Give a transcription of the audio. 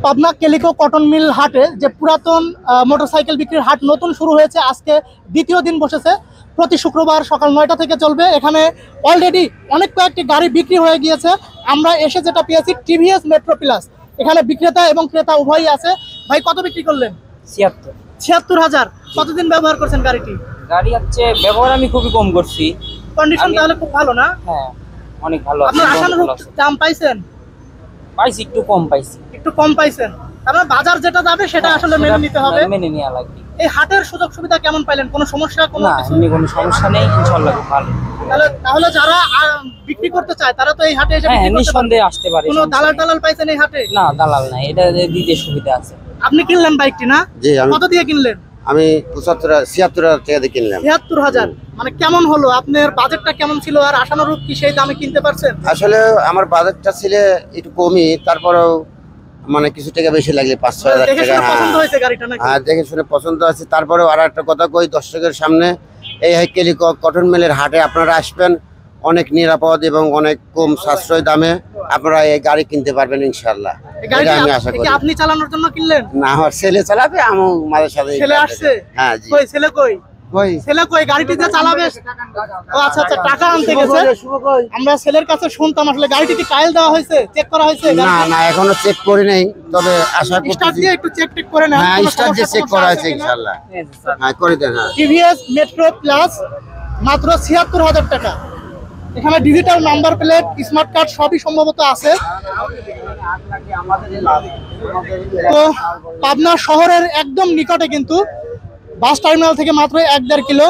Pabna calico cotton mill হাটে যে পুরাতন মোটরসাইকেল বিক্রির হাট নতুন শুরু হয়েছে, আজকে দ্বিতীয় দিন বসেছে। প্রতি শুক্রবার সকাল 9টা থেকে চলবে। এখানে অলরেডি অনেক কয়েকটি গাড়ি বিক্রি হয়ে গিয়েছে। আমরা এসে যেটা পেয়েছি টিভিএস মেট্রো প্লাস। এখানে বিক্রেতা এবং ক্রেতা উভয়ই আছে। ভাই, কত বিক্রি করলেন? 76,000। কতদিন ব্যবহার করছেন গাড়িটি? গাড়ি হচ্ছে ব্যবহার আমি খুবই কম করছি। কন্ডিশন তাহলে খুব ভালো না? হ্যাঁ, অনেক ভালো আছে। আপনার আশানুরূপ দাম পাইছেন? পাইছি, একটু কম পাইছি। একটু কম পাইছেন। আপনার বাজার যেটা যাবে সেটা আসলে মেনে নিতে হবে। মেনে নেওয়া লাগবে। এই হাটের সুযোগ সুবিধা কেমন পাইলেন? কোনো সমস্যা কোনো না, কিছু? কোনো সমস্যা নেই, ইনশাআল্লাহ ভালো। তাহলে যারা বিক্রি করতে চায় তারা তো এই হাটে এসে হ্যাঁ, বিক্রি করতে পারবে। নিঃসন্দেহে আসতে পারে। কোনো দালাল পাইছেন এই হাটে? না, দালাল নাই, এটা দিতে সুবিধা আছে। আপনি কিনলেন বাইকটি না? জি, কত দিয়ে কিনলেন? আমি 76,000 টাকা দিয়ে কিনলাম। ৭৬,০০০। মানে কেমন হলো? আপনার বাজেটটা কেমন ছিল আর আশানুরূপ কি সেই দামে কিনতে পারছেন? আসলে আমার বাজেটটা ছিল একটু কমই, তারপরেও মানে কিছু টাকা বেশি লাগলে 5-6 দেখে হাজার শুনে টাকা। পছন্দ হয়েছে গাড়িটা নাকি? হ্যাঁ, দেখে শুনে পছন্দ আছে। তারপরেও আর একটা কথা কই দর্শকের সামনে, এই কেলিকো কটন মিলের হাটে আপনারা আসবেন, অনেক নিরাপদ এবং অনেক কম সাশ্রয় দামে আপনারা এই গাড়ি কিনতে পারবেন ইনশাআল্লাহ। এই গাড়িটা এটা আমি আশা করি। আপনি চালানোর জন্য কিনলেন? না, আমার ছেলে চালাবে, আমি মাঝে সাথে। ছেলে আসছে? হ্যাঁ জি। কই ছেলে কই? কই ছেলে কই? গাড়িটি যে চালাবে? ও আচ্ছা, টাকা আনতে গেছে। আমরা ছেলের কাছে শুনতাম, আসলে গাড়িটি কি টাইল দেওয়া হয়েছে, চেক করা হয়েছে? না, এখনো চেক করি নাই, তবে আশা স্টার্ট করছি। দিয়ে একটু চেক করে নেন। হ্যাঁ, স্টার্ট দিয়ে চেক করা আছে ইনশাআল্লাহ। হ্যাঁ, করে দেন। হ্যাঁ, টিভিএস মেট্রো প্লাস মাত্র ৭৬,০০০ টাকা। এখানে digital number plate, smart card সবই সম্ভবত আছে। তো পাবনা শহরের একদম নিকটে, কিন্তু বাস টার্মিনাল থেকে মাত্র 1-1.5 কিলো।